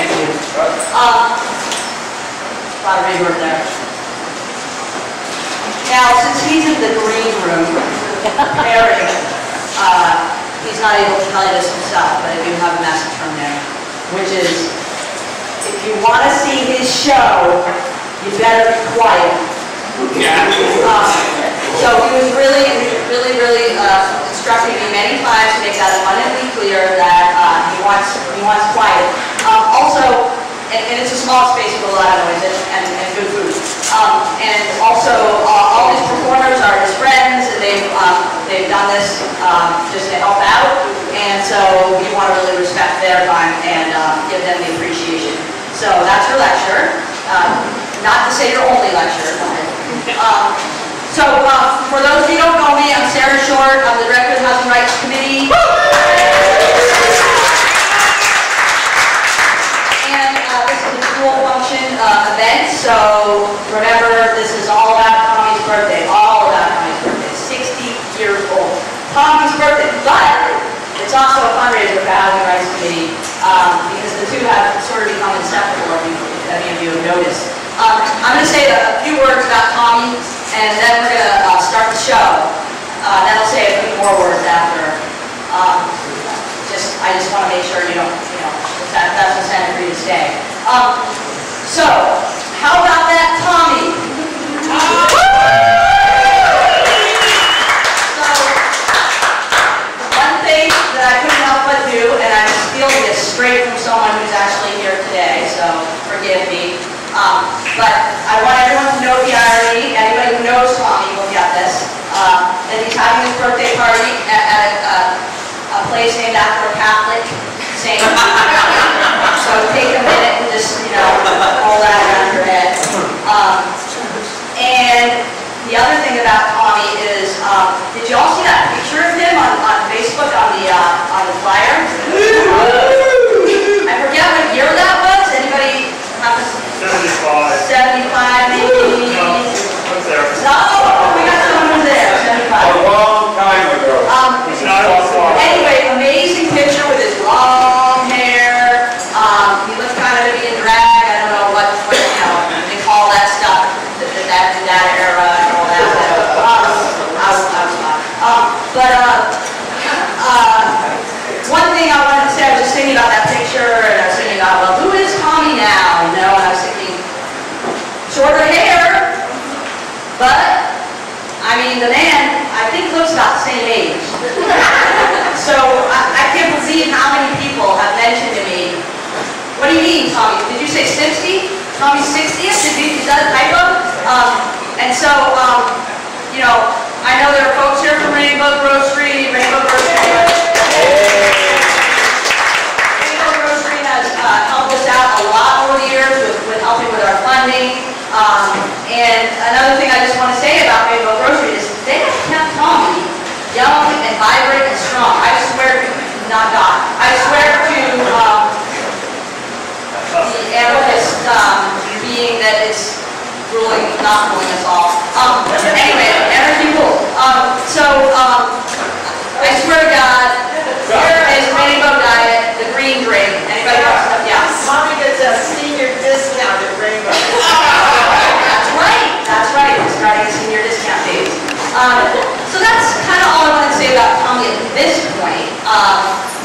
Thank you. A lot of rework there. Now, since he's in the green room preparing, he's not able to tell you this himself, but I do have a message from him, which is, if you want to see his show, you better be quiet. So he was really instructing me many times to make that abundantly clear that he wants quiet. Also, and it's a small space with a lot of noise and good food. And also, all these performers are his friends, and they've done this just to help out. And so we want to really respect their time and give them the appreciation. So that's your lecture. Not to say your only lecture. For those of you who don't know me, I'm Sarah Short. I'm the Director of the Housing Rights Committee. And this is a dual function event. So remember, this is all about Tommy's birthday. All about Tommy's birthday. 60 years old. Tommy's birthday. But it's also a fundraiser for the Housing Rights Committee because the two have sort of become inseparable, if any of you have noticed. I'm going to say a few words about Tommi, and then we're going to start the show. Then I'll say a few more words after. I just want to make sure that's incentive for you to stay. So, how about that, Tommi? So, one thing that I couldn't help but do, and I'm stealing this straight from someone who's actually here today, so forgive me. But I want everyone to know the irony. Anybody who knows Tommi will get this. That he's having his birthday party at a place named after a Catholic saint. So take a minute and just, roll that around your head. And the other thing about Tommi is, did you all see that picture of him on Facebook on the flyer? I forget what year that was. Anybody have a 75 maybe? What's there? No, we got someone who's there. 75. A long time ago. Anyway, amazing picture with his long hair. He looks kind of to be in drag. I don't know what they call that stuff. That era and all that. One thing I wanted to say, I was just thinking about that picture, and I was thinking about, well, who is Tommi now? And I was thinking, shorter hair, but I mean, the man, I think, looks about the same age. So I can't believe how many people have mentioned to me, what do you mean, Tommi? Did you say 60? Tommi's 60th? Is that a typo? And so, I know there are folks here from Rainbow Grocery has helped us out a lot over the years with helping with our funding. And another thing I just want to say about Rainbow Grocery is they have kept Tommi young and vibrant and strong. I swear to, not God, I swear to the anarchist being that is not ruling us all. Anyway, energy rules. I swear to God, here is Rainbow Diet, the green drink. Anybody else? Yeah. Tommi gets a senior discount at Rainbow. That's right. We're starting a senior discount days. So that's kind of all I want to say about Tommi at this point.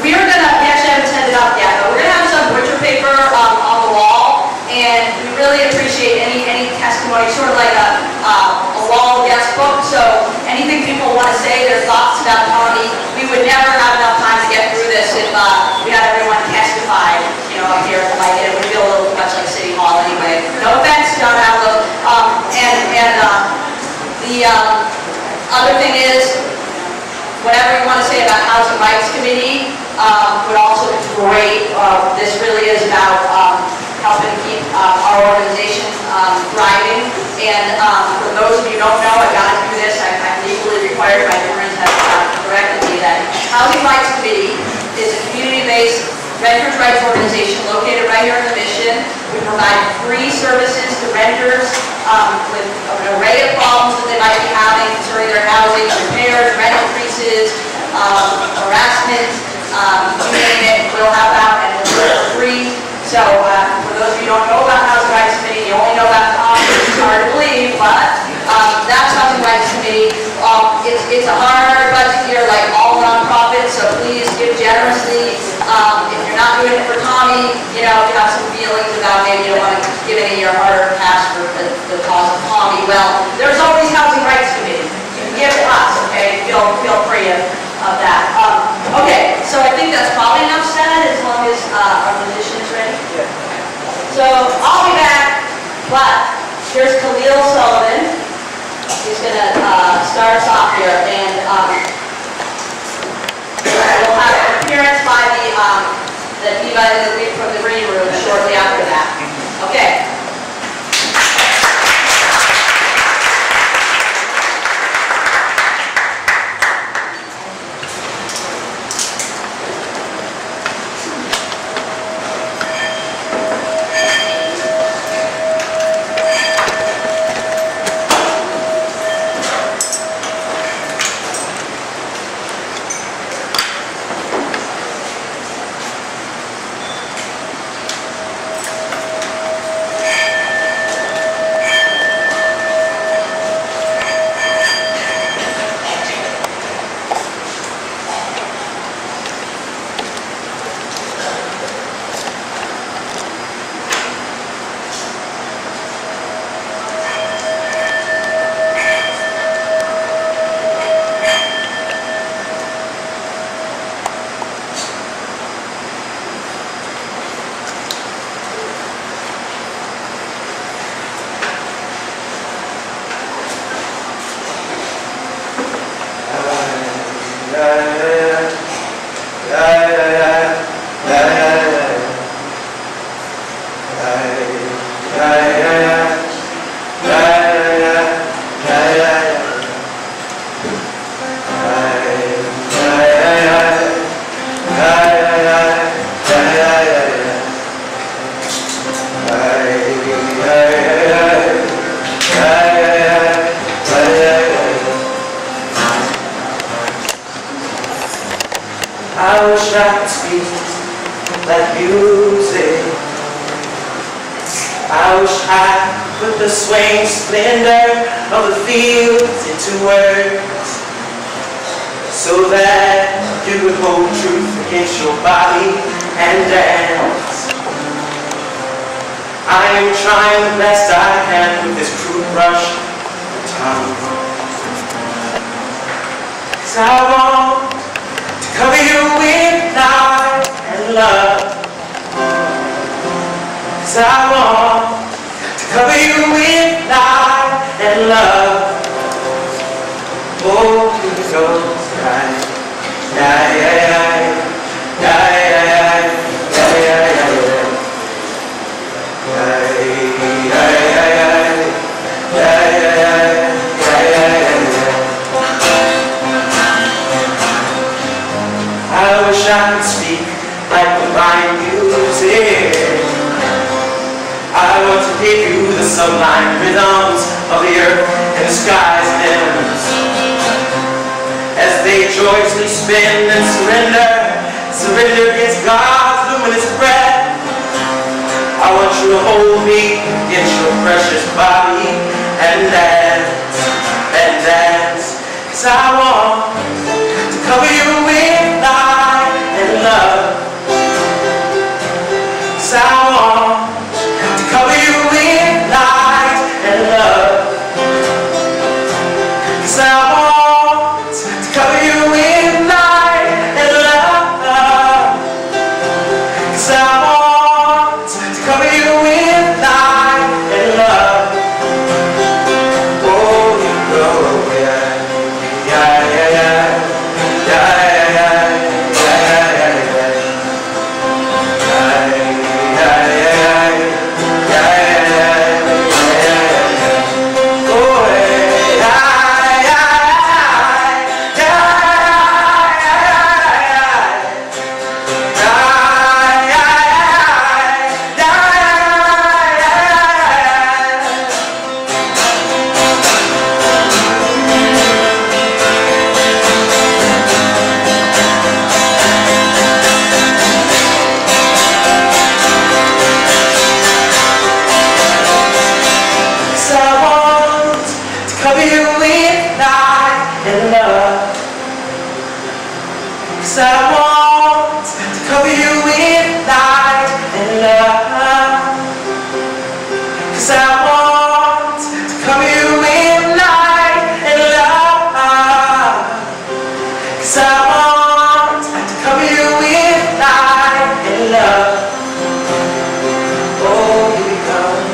We actually haven't sent it up yet, but we're going to have some butcher paper on the wall, and we really appreciate any testimony, sort of like a wall guest book. So anything people want to say, their thoughts about Tommi, we would never have enough time to get through this if we had everyone testify, up here. Like it would feel a little much like City Hall anyway. No offense, John Outlook. The other thing is, whatever you want to say about Housing Rights Committee would also be great. This really is about helping keep our organization thriving. And for those of you who don't know, I got to do this. I'm legally required. My attorneys have corrected me that Housing Rights Committee is a community-based renters' rights organization located right here in the Mission. We provide free services to renters with an array of problems that they might be having concerning their housing, repairs, rent increases, harassment, you name it, we'll help out, and we're free. So for those of you who don't know about Housing Rights Committee, you only know about Tommi, which is hard to believe, but that's Housing Rights Committee. It's a hard budget year like all nonprofits, so please give generously. If you're not doing it for Tommi, you know, if you have some feelings about maybe you don't want to give any of your hard-earned cash for the cause of Tommi, well, there's always Housing Rights Committee. You can give to us, okay? Feel free of that. Okay, so I think that's probably enough said as long as our musician is ready. Yeah. So I'll be back, but here's Khalil Sullivan. He's going to start us off here, and we'll have an appearance by the diva from the green room shortly after that. Okay. I wish I could speak like music. I wish I could put the swaying splendor of the fields into words, so that you would hold truth against your body and dance. I am trying the best I can with this crude brush of tongue, 'cause I want to cover you with light and love. 'Cause I want to cover you with light and love. Oh, here it goes, right? Yeah, yeah, yeah, yeah, yeah, yeah, yeah, yeah, yeah. I wish I could speak like divine music. I want to give you the sublime rhythms of the earth and the sky's limbs, as they joyously spin and surrender against God's luminous breath. I want you to hold me against your precious body and dance, 'cause I want to cover you with light and love. 'Cause I want to cover you with light and love. 'Cause I want to cover you with light and love. 'Cause I want to cover you with light and love. Oh, you know, yeah, yeah, yeah, yeah, yeah. 'cause I want to cover you with light and love. 'Cause I want to cover you with light and love. 'Cause I want to cover you with light and love. Oh, here we come.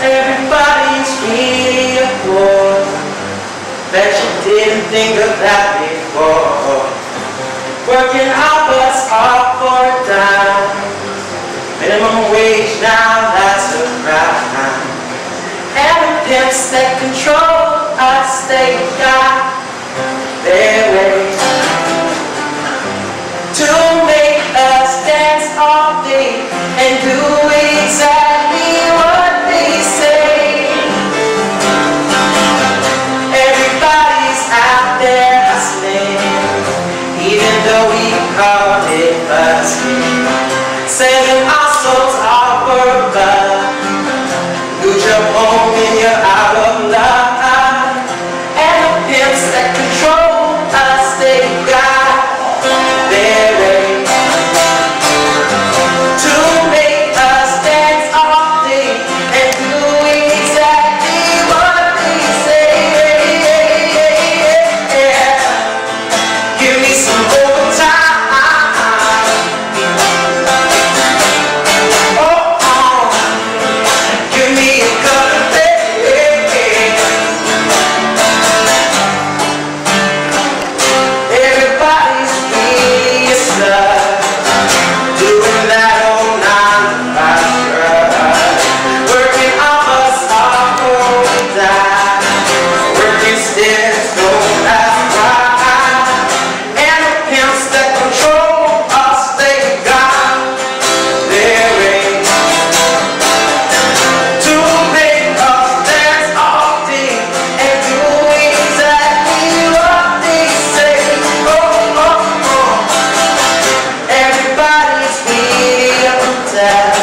Everybody's beautiful. Bet you didn't think of that before. Working hours up or down. Minimum wage now, that's a crime. And the pimps that control us, they got their way to make us dance all day and do exactly what they say. Everybody's out there hustling, even though we call it busking. Selling our souls all for love. Lose your home and you're out of luck. And the pimps that control us, they got their way to make us dance all day and do exactly what they say. Give me some overtime. Give me a cut of pay. Everybody's free as love, doing that old 9 to 5 grind. Working hours off for die. Working still, don't ask why. And the pimps that control us, they got their way to make us dance all day and do exactly what they say. Oh, oh, oh. Everybody's really up and down,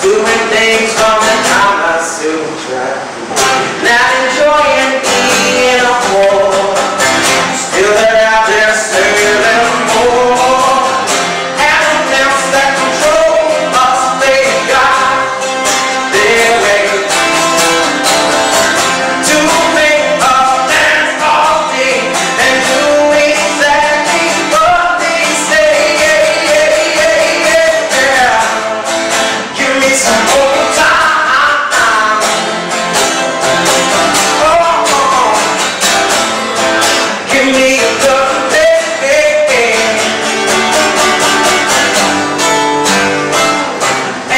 doing things from the time I soon tried. Not enjoying being a whore, still they're out there serving more. And the pimps that control us, they got their way to make us dance all day and do exactly what they say. Give me some overtime. Oh, give me a good day.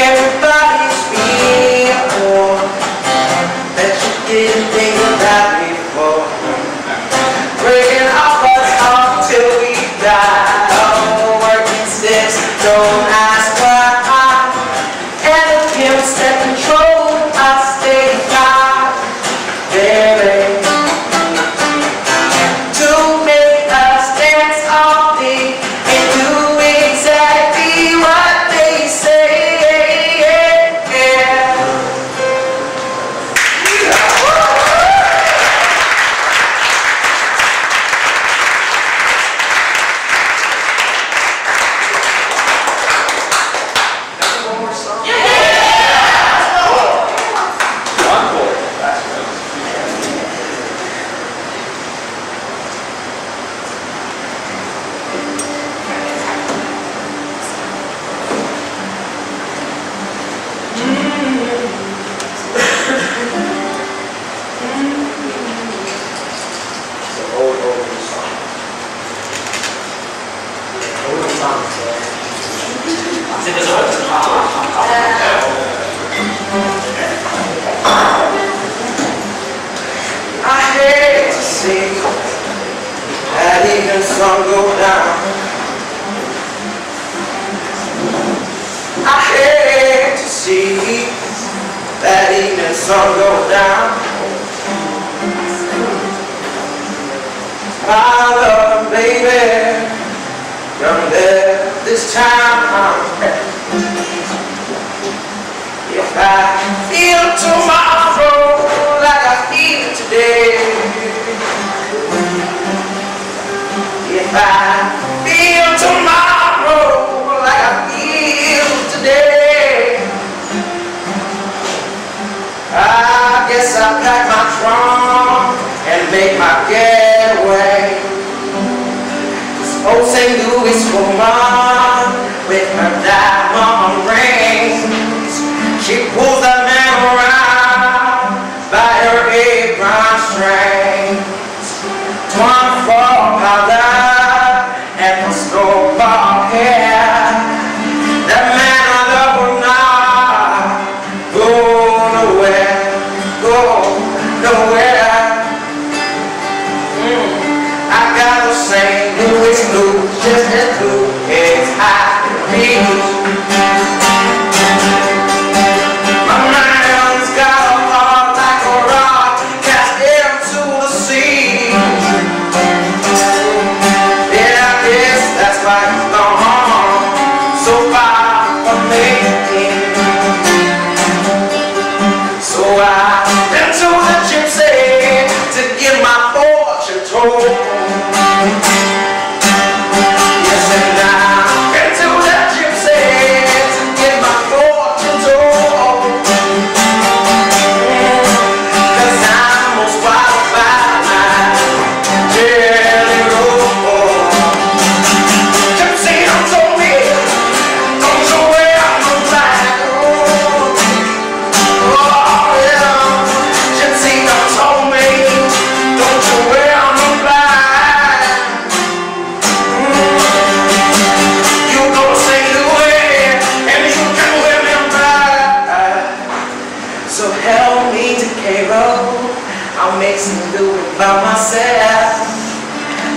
Everybody's beautiful. Bet you didn't think of that before. Breaking our butts off till we die. Oh, working sticks, don't ask why. And the pimps that control us, they got their way to make us dance all day and do exactly what they say. One more song? Yeah! evening sun goes down. My love, baby, you're there this time. If I feel tomorrow like I feel today, if I feel tomorrow like I feel today, I guess I'll pack my trunk and make my getaway. This old St. Louis woman with her diamond rings, she pulls that man around by her apron strings. 24 powder and her snowball hair. That man I love will not go nowhere, go nowhere. I got the St. Louis blues, just as blue as I can reach. My mind's got a heart like a rock cast into the sea. Yeah, I guess that's why he's gone so far from me. So I went to the gypsy to get my fortune told. Yes, and I went to the gypsy to get my fortune told. 'Cause I'm most wild by my jelly roll. Gypsy done told me, don't you wear no black. Oh yeah, Gypsy done told me, don't you wear no black. You go to St. Louis and you can wear me black. So help me to Cairo, I'll make some do it by myself.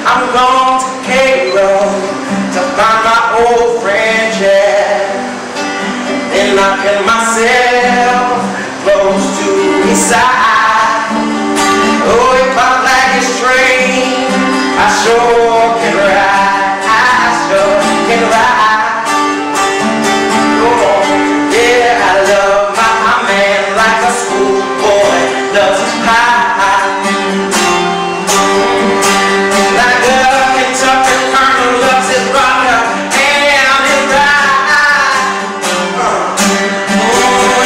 I'm going to Cairo to find my old friend Jeff. Then I pin myself close to his side. Oh, if I like his train, I sure can ride. I sure can ride. Oh, yeah, I love my man like a schoolboy loves his pie. Like a Kentucky colonel loves his rocker and his ride. Oh,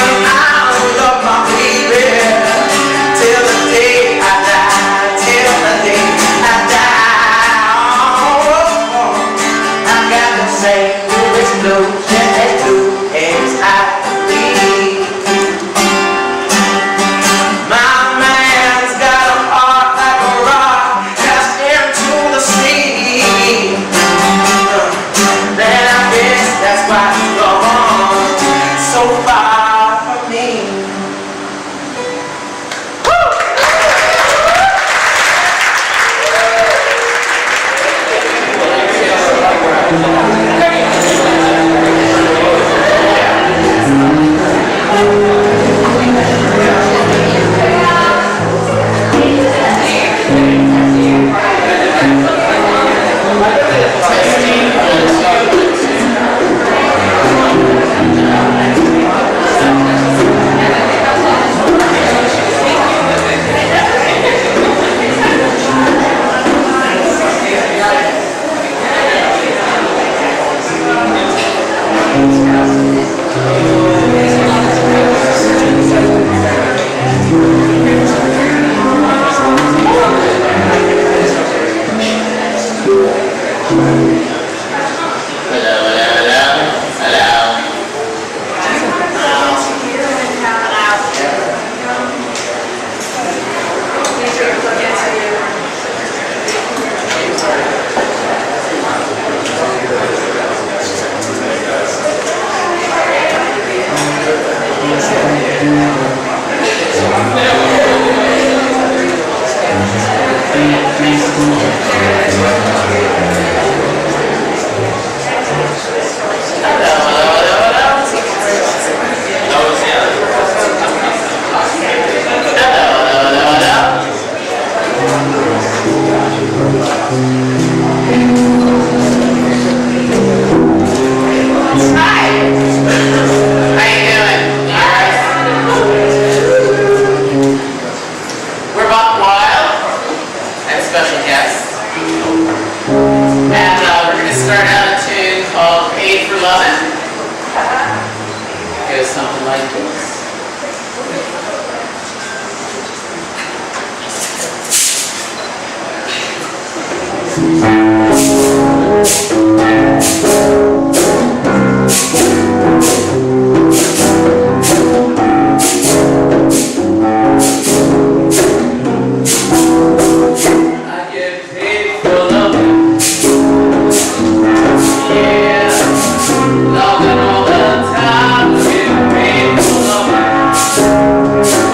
Loving all the time, getting paid for loving.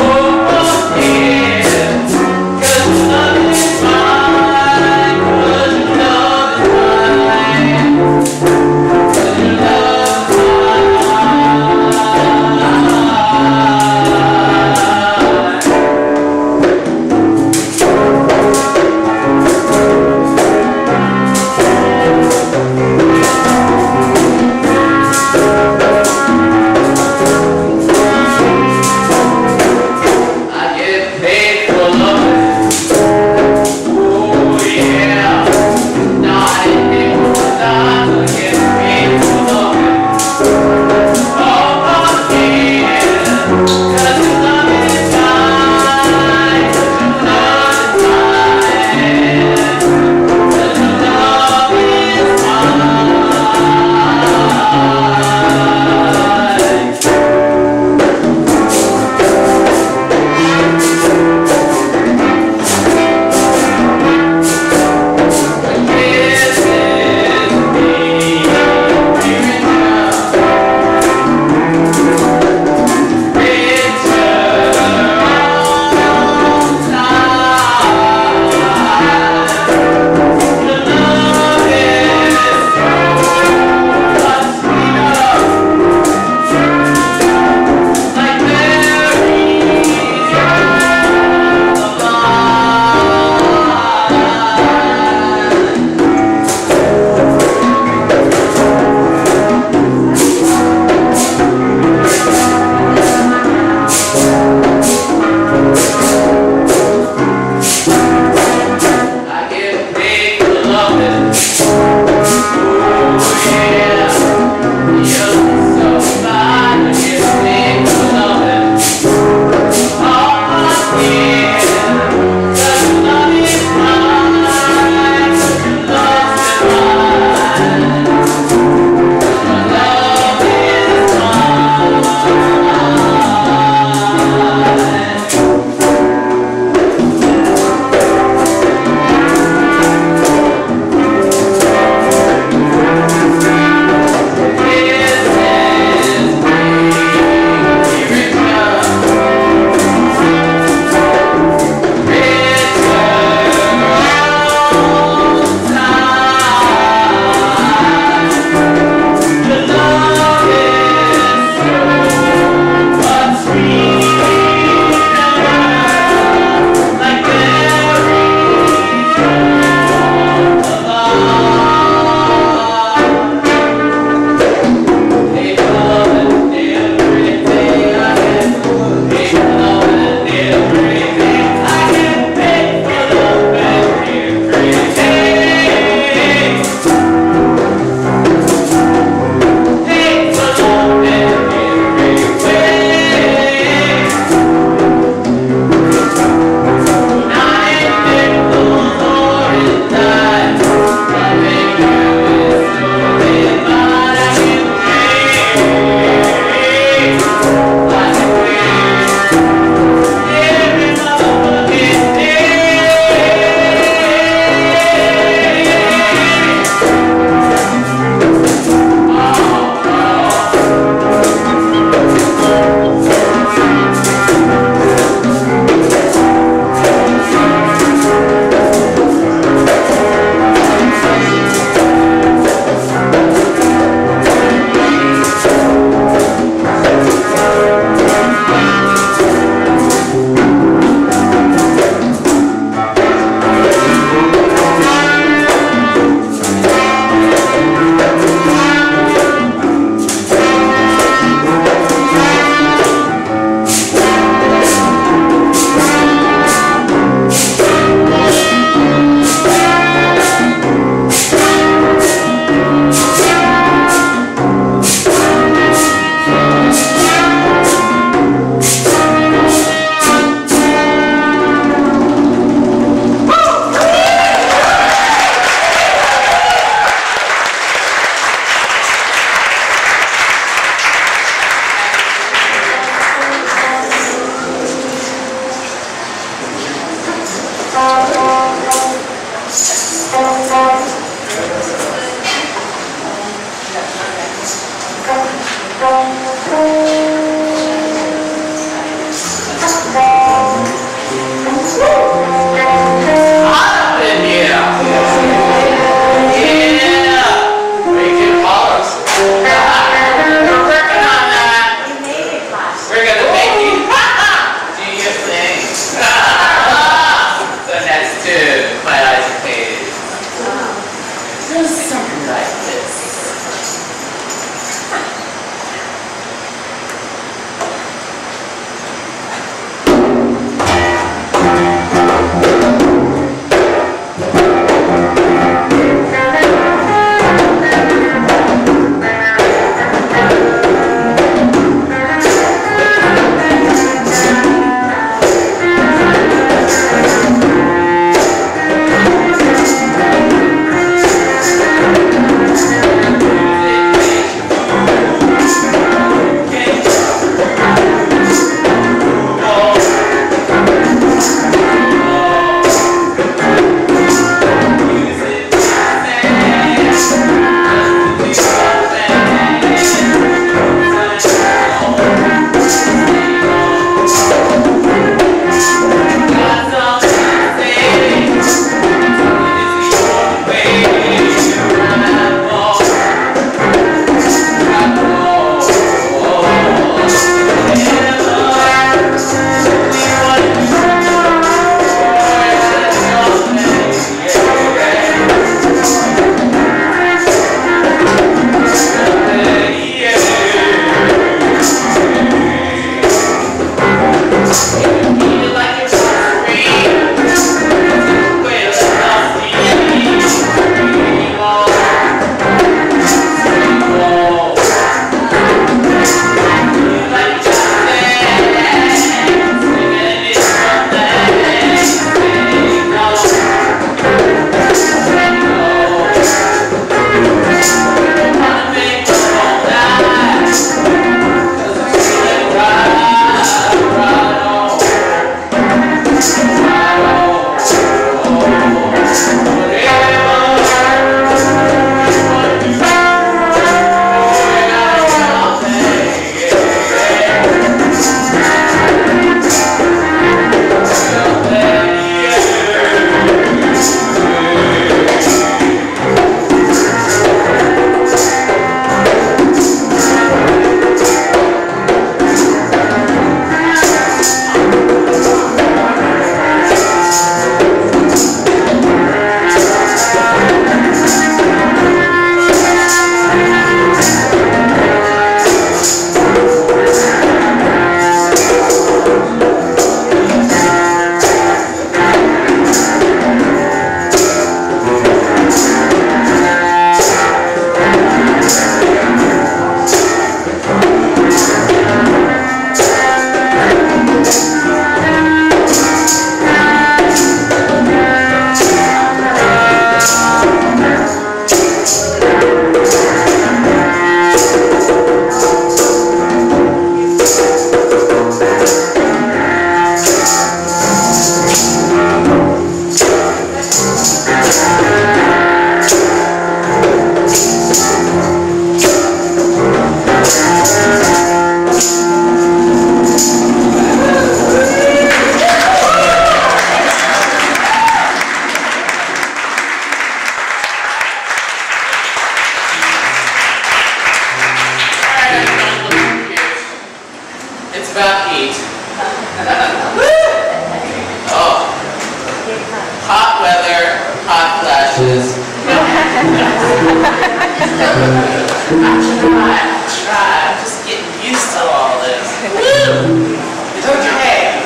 I'm just getting used to all this. Woo! Okay.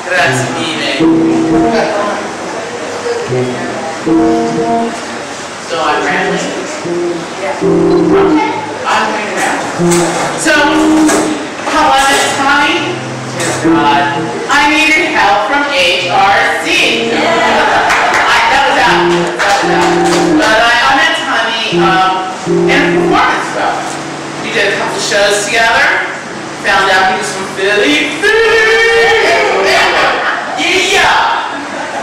Grazie mille. So I'm rambling? Okay. I'm going to ramble. So, hello, Miss Tommi. Dear God, I needed help from HRC. That was out. But I met Tommi in a performance film. We did a couple shows together. Found out he was from Philly. Yeah!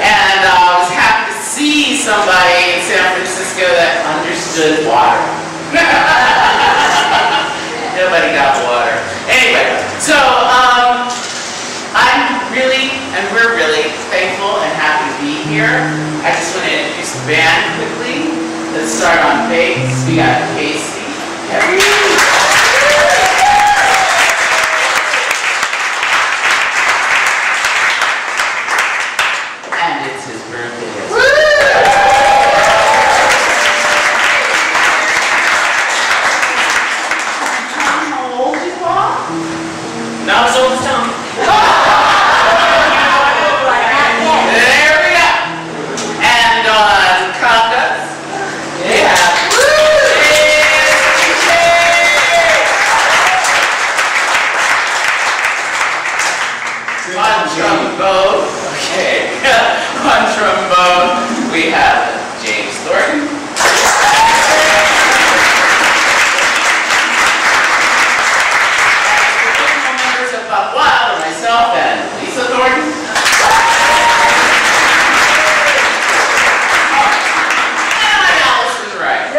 And I was happy to see somebody in San Francisco that understood water. Nobody got water. Anyway, so I'm really, and we're really thankful and happy to be here. I just want to introduce the band quickly. Let's start on bass. We got Casey. And it's his birthday. How old you are? Not as old as Tommi. There we go. And on congas, yeah. On trombone, okay. On trombone, we have James Thornton. And the original members of Buck Wild are myself and Lisa Thornton. And Alice was right.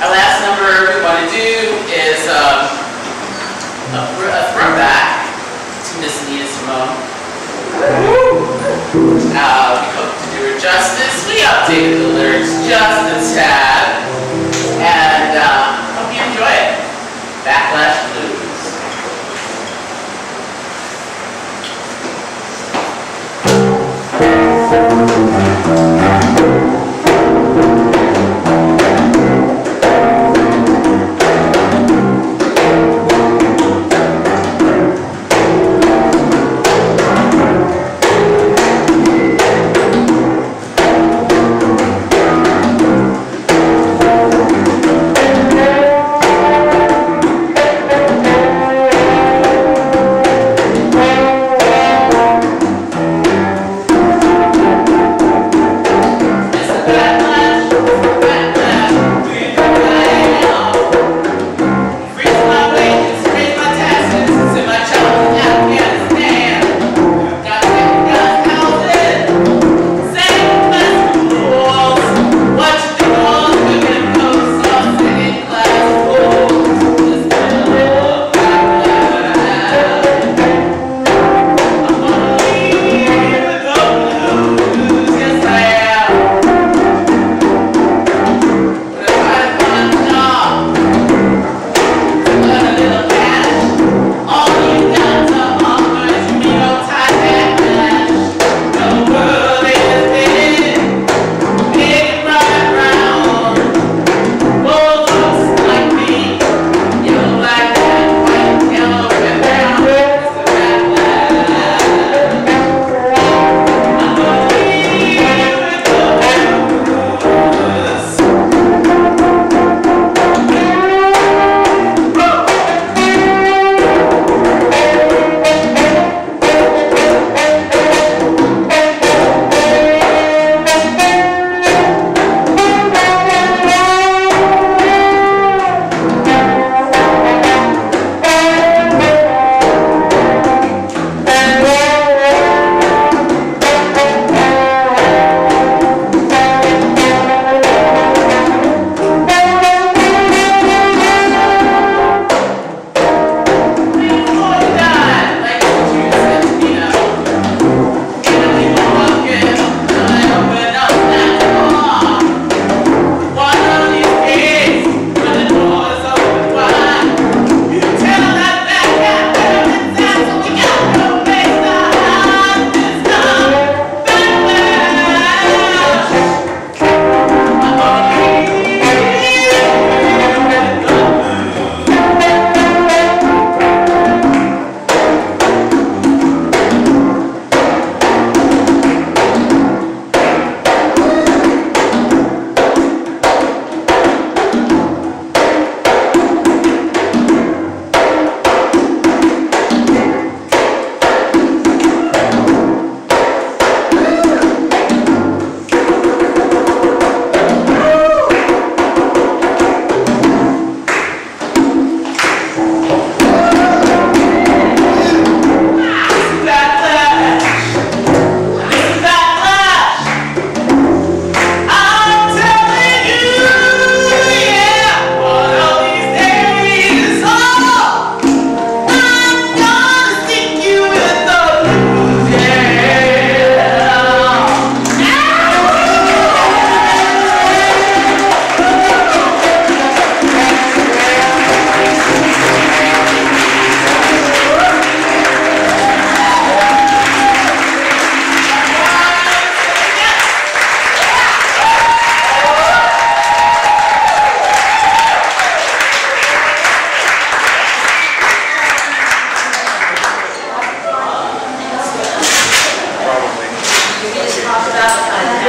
Our last number we want to do is a throwback to Miss Nina Simone. We hope to do her justice. We updated the lyrics just a tad. And hope you enjoy it. Backlash Blues.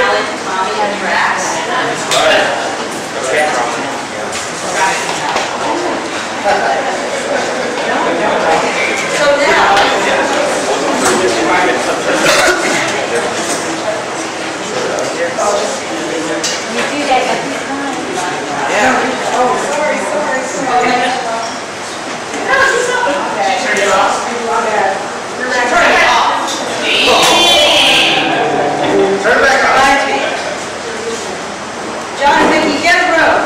talent, Tommi attracts. So now, Turn it off. Turn it back on. John and Vicky, get a room.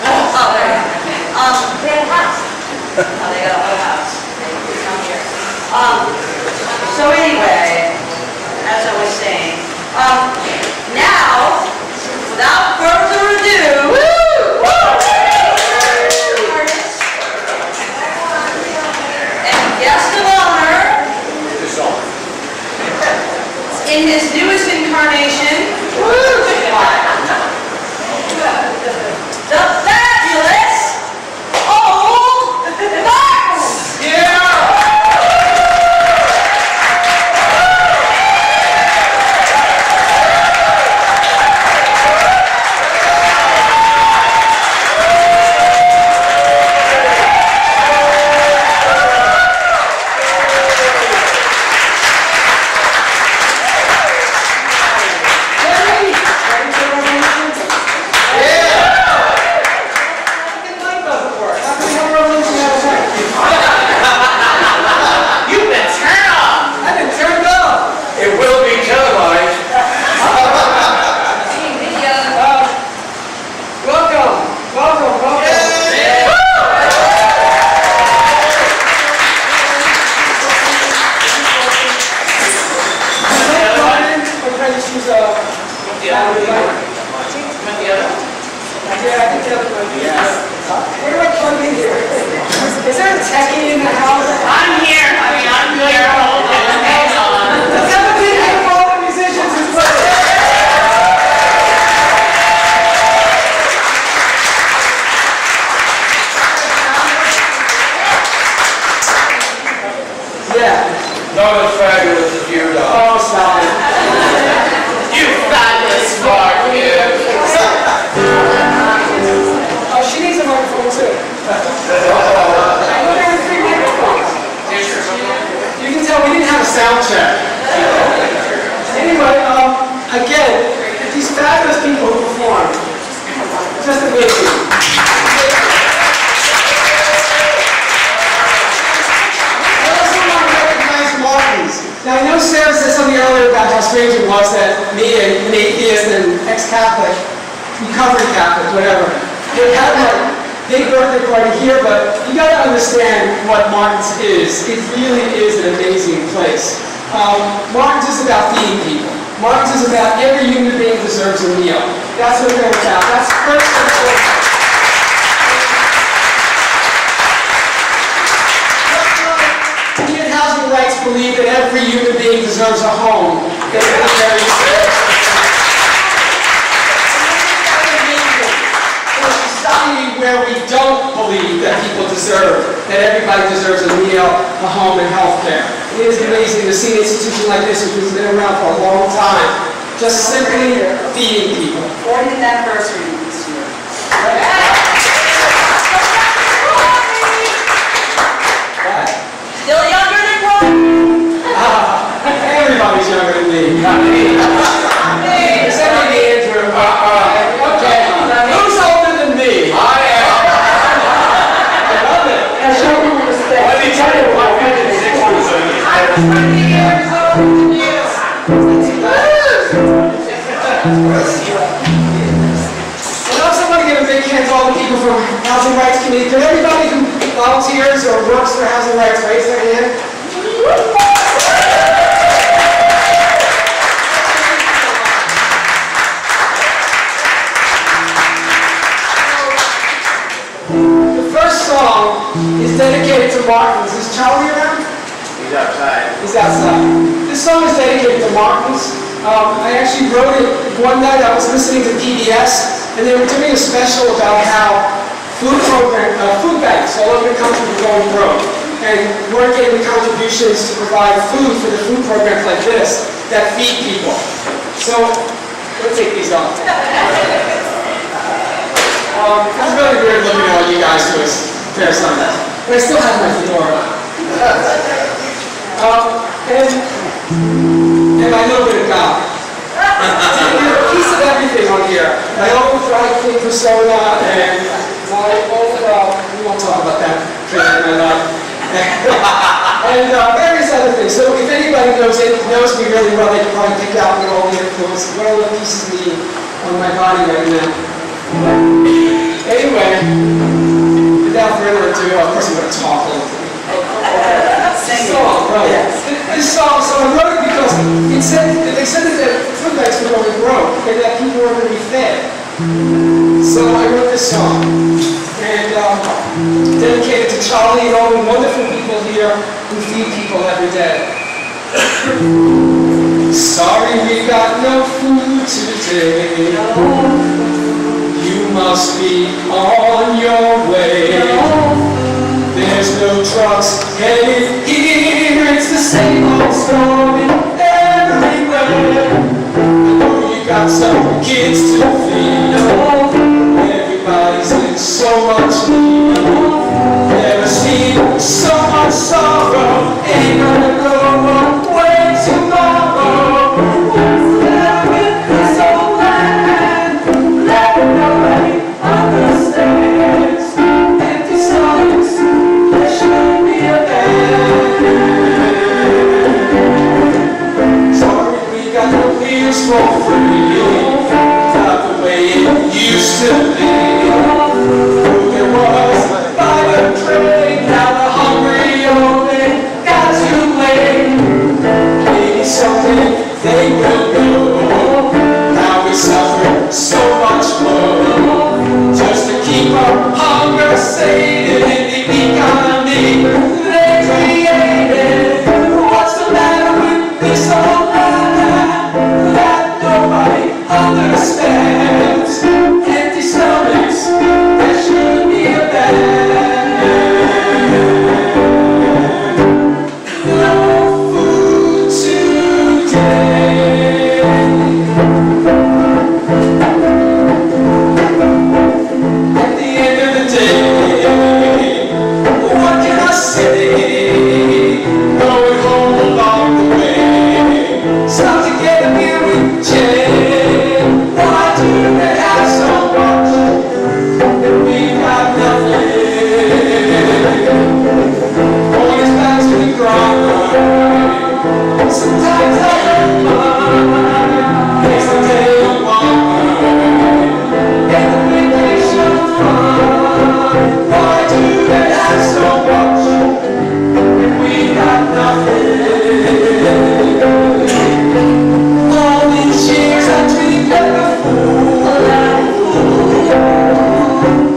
Oh, there you go. They had a house. Oh, they got a whole house. They come here. So anyway, as I was saying, now, without further ado, and guest of honor, in his newest incarnation, the fabulous Old Martin! Yeah! You've been turned off. I've been turned off. It will be televised. Seeing video. Welcome. Is there a techie in the house? I'm here, honey. I'm here. Hold on. Hang on. Let's have a big hand for all the musicians who play. Yeah. Not as fabulous as you, dog. Oh, stop it. You fabulous smart kid. Oh, she needs a microphone too. I know there are 3 microphones. You can tell we didn't have a sound check. Anyway, again, these fabulous people who perform, just amazing. I also want to recognize Martins. Now, I know Sarah said something earlier about how strange it was that me, an atheist and ex-Catholic, recovering Catholic, whatever, they had like big birthday party here, but you got to understand what Martins is. It really is an amazing place. Martins is about feeding people. Martins is about every human being deserves a meal. That's what they're about. That's first and foremost. Indian housing rights believe that every human being deserves a home. They're very society where we don't believe that people deserve, that everybody deserves a meal, a home, and health care. It is amazing to see an institution like this, which has been around for a long time, just simply feeding people. 40th anniversary this year. Still younger than Ron? Everybody's younger than me. Not me. Except for Andrew. Okay. Who's older than me? I am. I love it. Let me tell you what, I'm 56. I'm 20 years older than you. And I also want to give a big hand to all the people from Housing Rights Committee. Can everybody who volunteers or works for Housing Rights raise their hand? The first song is dedicated to Martins. Is Charlie around? He's outside. Is outside. This song is dedicated to Martins. I actually wrote it one night. I was listening to PBS, and they were doing a special about how food banks all over the country were going broke, and weren't getting the contributions to provide food for the food programs like this that feed people. So Let's take these off. It's really weird looking at all you guys do is fair Sunday. But I still have my fedora on. And my little bit of God. There's a piece of everything on here. My old dry clean persona and my old, we won't talk about that in my life. And various other things. So if anybody knows me really well, they can probably pick out what all the influence, what all the pieces mean on my body right now. Anyway, without further ado, of course I'm going to talk a little bit. Song, right? This song, so I wrote it because they said that the Fundraiser were going broke and that people were going to be fed. So I wrote this song and dedicated to Charlie and all the wonderful people here who feed people every day. Sorry we got no food today. You must be on your way. There's no trucks headed here. It's the same old story everywhere. I know you got some kids to feed. Everybody's in so much need. Never seen so much sorrow. Ain't gonna go away tomorrow. There with this old land that nobody understands. Empty stomachs, there should be a band. Sorry we got no meals for free. Not the way it used to be. There was by the train, now the hungry only got to wait. Maybe someday they will know how we suffer so much more just to keep our hunger sated in the economy they created. What's the matter with this old land that nobody understands? Empty stomachs, there should be a band. No food today. At the end of the day, what can I say? Going home along the way, stop to get a beer with Jay. Why do they have so much and we got nothing? All these bags we grind. Sometimes I don't mind. Makes the day go on. And the vacation fun. Why do they have so much and we got nothing? All these years I dreamed of a fool.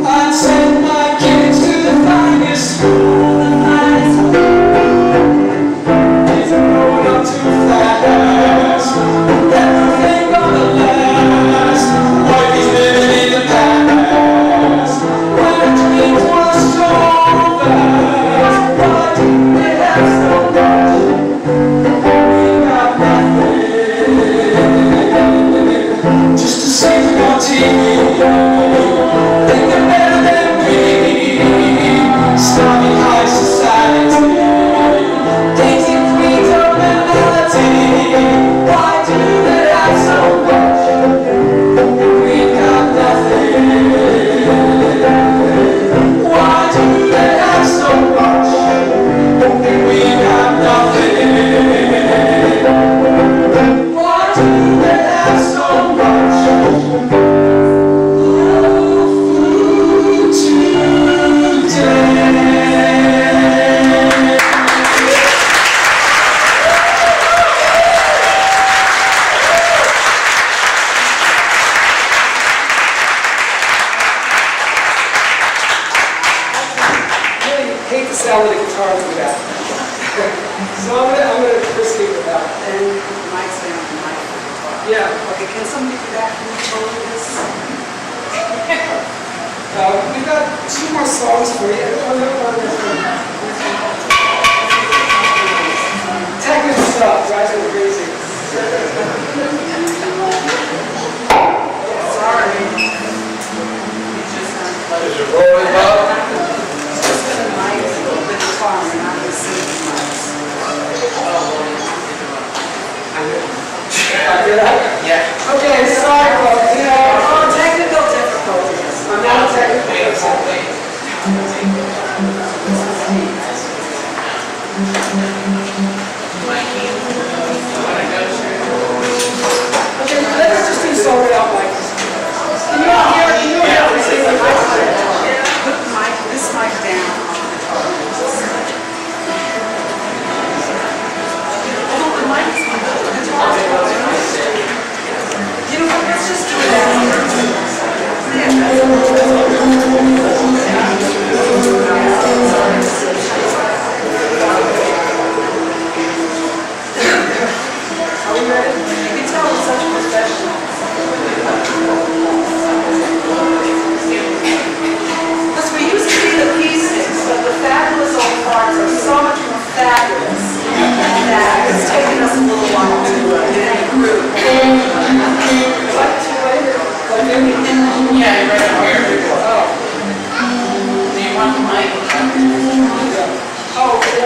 I'd send my kids to the finest school. It's growing up too fast. Everything gonna last. What is living in the past? When the dreams were so fast. Why do they have so much? We got nothing. Just to say we on TV. Think they're better than we. Snobby high society. Daisy queens of mentality. Why do they have so much? We got nothing. Why do they have so much? We got nothing. Why do they have so much? Food today. I really hate the sound of the guitar through that. So I'm gonna proceed with that. And Mike's down the mic. Yeah. Okay, can somebody do that? Can you hold this? We've got 2 more songs for you. Technical stuff, drives me crazy. just do Are we ready? You can tell we're such professionals. Because we used to be the pieces, but the fabulous old parts are so much more fabulous. And it's taken us a little while to get in the groove. What, too late? Yeah, you're right here. Do you want the mic? Oh, okay.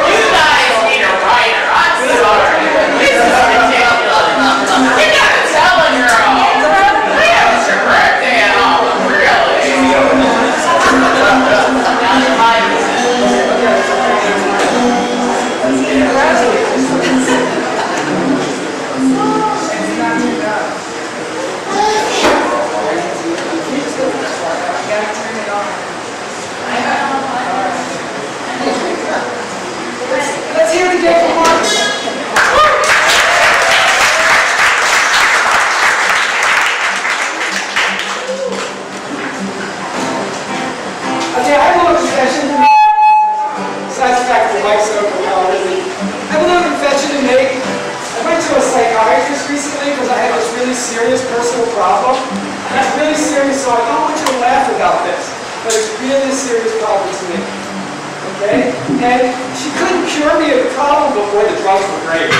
You guys need a writer. I'm sorry. This is ridiculous. You gotta tell a girl. Yeah, it's your birthday and all. Really? Now the mic Let's hear it again for Mark. Okay, I have a little confession to make. Besides the fact that the mic's open already. I have a little confession to make. I went to a psychiatrist recently because I had this really serious personal problem. And it's really serious, so I don't want you to laugh about this. But it's really a serious problem to me. Okay? And she couldn't cure me of the problem before the drugs were great.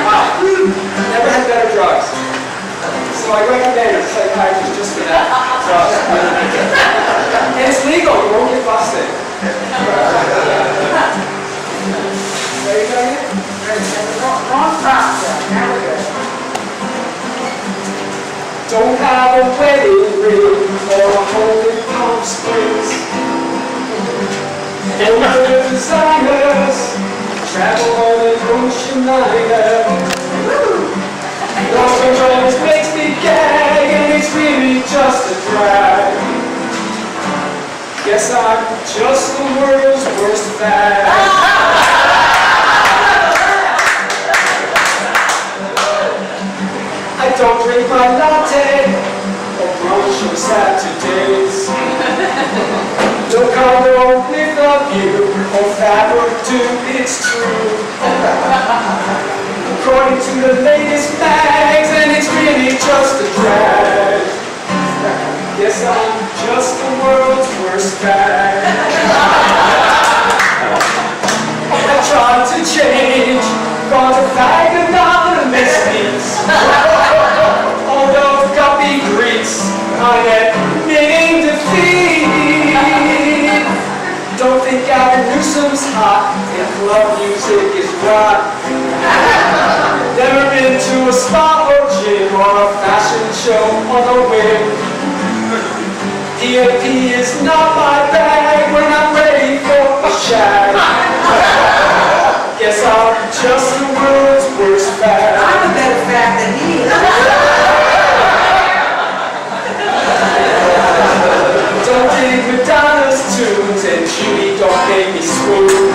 Wow. Never had better drugs. So I recommend a psychiatrist just for that. And it's legal, you won't get busted. Ready, Diana? Wrong process. Now we're good. Don't have a wedding ring or a home in Palm Springs. And the designers travel on an ocean liner. Lost controls makes me gag, and it's really just a drag. Guess I'm just the world's worst fag. I don't drink my latte or brunch on Saturdays. No condo with a view or fabric too, it's true. According to the latest mags, and it's really just a drag. Guess I'm just the world's worst fag. I tried to change, gone to fag anonymous meets. All those guppy greets, I'm admitting defeat. Don't think Gavin Newsom's hot, and club music is rock. Never been to a spa or gym or a fashion show on the whim. DAP is not my bag when I'm ready for a shag. Guess I'm just the world's worst fag. I'm a better fag than he is. Don't dig Madonna's tunes, and Judy don't make me swoon.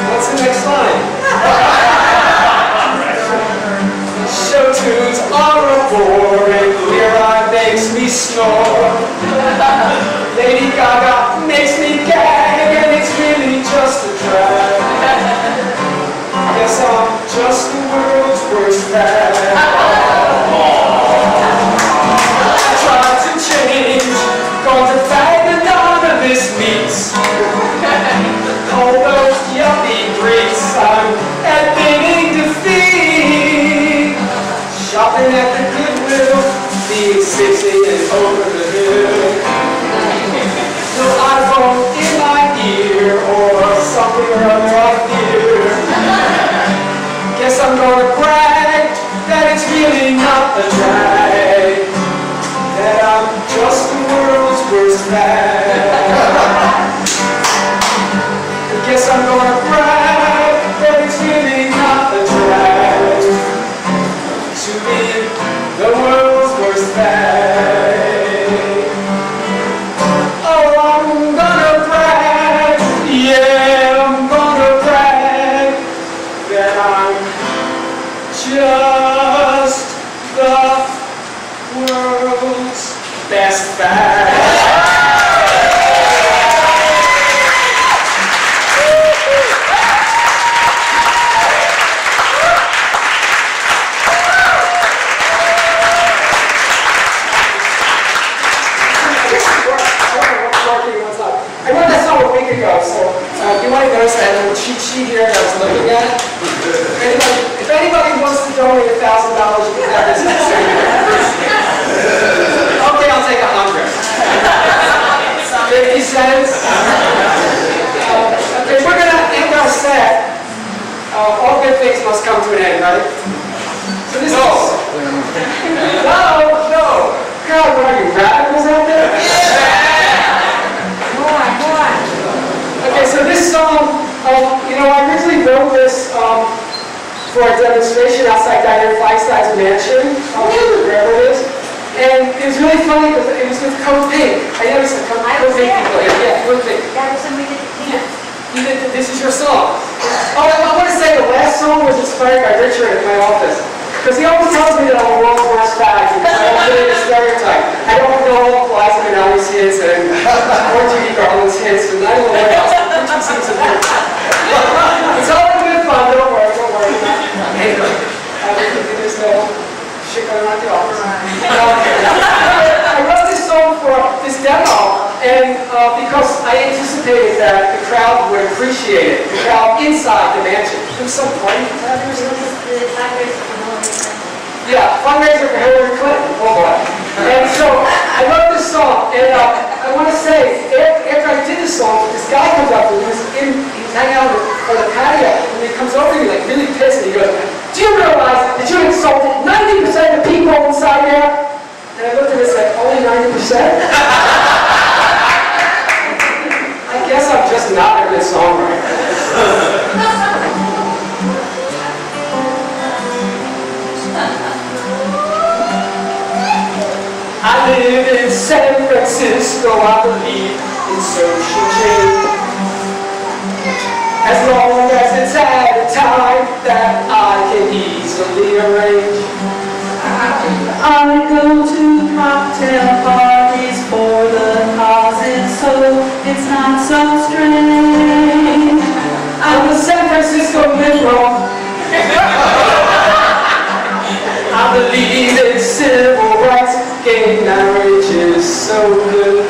What's the next line? Show tunes are a bore, and Clear Eye makes me snore. Lady Gaga makes me gag, and it's really just a drag. Guess I'm just the world's worst fag. I tried to change, gone to fag anonymous meets. All those yuppie greets, I'm admitting defeat. Shopping at the Goodwill, being 60 and over the hill. No iPhone in my ear, or something or other I fear. Guess I'm gonna brag that it's really not a drag. That I'm just the world's worst fag. Guess I'm gonna brag that it's really not a drag to be the world's worst fag. Oh, I'm gonna brag, yeah, I'm gonna brag that I'm just just the world's best bag. I wrote that song a week ago, so you might notice that little cheat sheet here that I was looking at. If anybody wants to donate $1,000, you can have this. Okay, I'll take 100. 50 cents. Okay, we're gonna end our set. All good things must come to an end, right? So this is... No. God, what are you, radicals out there? Okay, so this song, I originally wrote this for a demonstration outside Diana Feinstein's mansion, wherever it is. And it was really funny because it was with Code Pink. I noticed the Code Pink people here. Yeah, Code Pink. This is your song. Oh, I want to say the last song was inspired by Richard at my office. Because he always tells me that I'm a world's worst fag because I don't fit in a stereotype. I don't know Liza Minnelli's hits and or Judy Garland's hits and I don't know what else. Which one seems to be? It's all in good fun, don't worry. Anyway, there's no shit going on at the office. I wrote this song for this demo and because I anticipated that the crowd would appreciate it, the crowd inside the mansion. There was some party happening or something? Yeah, fundraiser for Hillary Clinton. Oh boy. And so I wrote this song, and I want to say, after I did this song, this guy comes up and he was hanging out on the patio, and he comes over to me like really pissed, and he goes, "Do you realize that you insulted 90% of the people inside there?" And I looked at him and said, "Only 90%?" I guess I'm just not a good songwriter. I live in San Francisco, I believe in social change. As long as it's at a time that I can easily arrange. I go to cocktail parties for the causes, so it's not so strange. I'm a San Francisco liberal. I believe in civil rights, gay marriage is so good.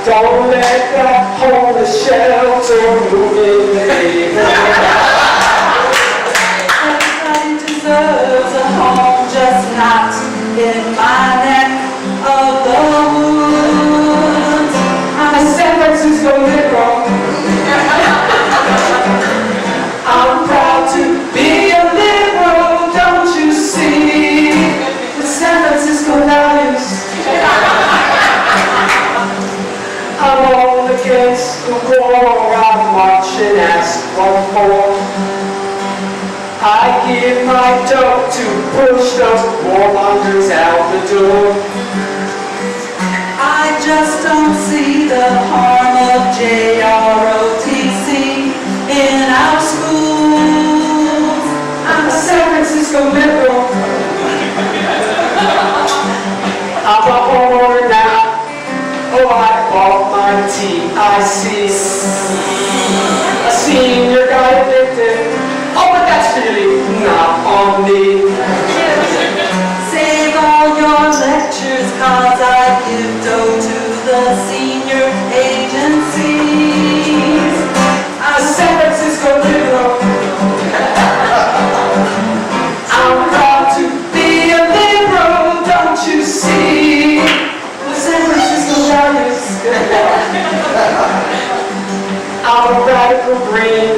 Don't let that homeless shelter move in the neighborhood. Everybody deserves a home, just not in my neck of the woods. I'm a San Francisco liberal. I'm proud to be a liberal, don't you see? The San Francisco values. I'm all against the war, I march and ask what for. I give my dope to push those warmongers out the door. I just don't see the harm of JROTC in our schools. I'm a San Francisco liberal. I'm a homeowner now. Oh, I bought my TIC. A senior got evicted. Oh, but that's really not on me. Save all your lectures, cause I give dough to the senior agencies. I'm a San Francisco liberal. I'm proud to be a liberal, don't you see? The San Francisco values. I'm a radical green.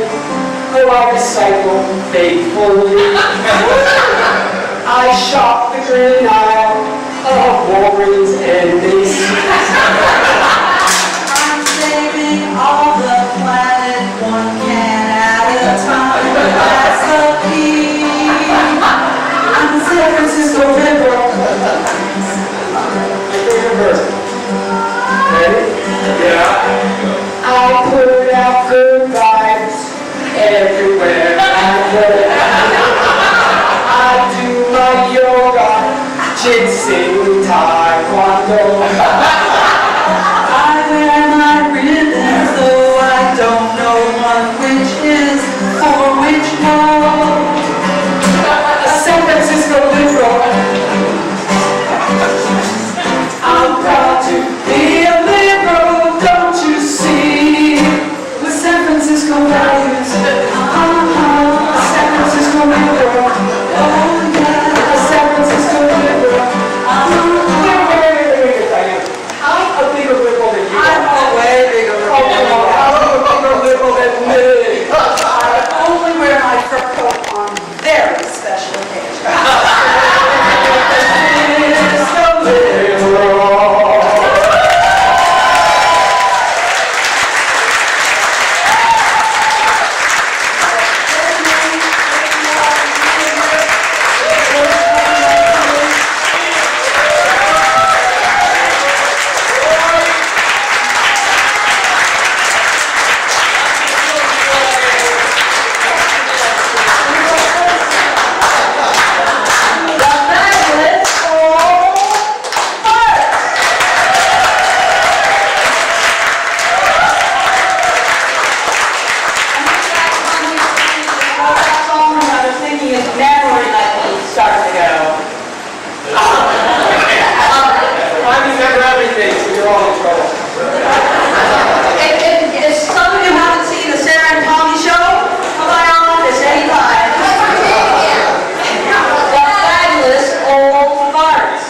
Oh, I recycle faithfully. I shop the green aisle of Walgreens and Macy's. I'm saving all the planet, one can at a time. That's the key. I'm a San Francisco liberal. Ready? Yeah. I put out good vibes everywhere I go. Jitsu, Taekwondo. I wear my ribbons, though I don't know which is or which no. A San Francisco liberal. I'm proud to be a liberal, don't you see? With San Francisco values. A San Francisco liberal. Oh yeah, a San Francisco liberal. I'm a bigger liberal than you. I'm a way bigger liberal. Oh, come on, I'm a bigger liberal than me. I only wear my fur coat on very special occasions. If some of you haven't seen the Sarah and Tommi show, come by our office anytime. The fabulous old farts.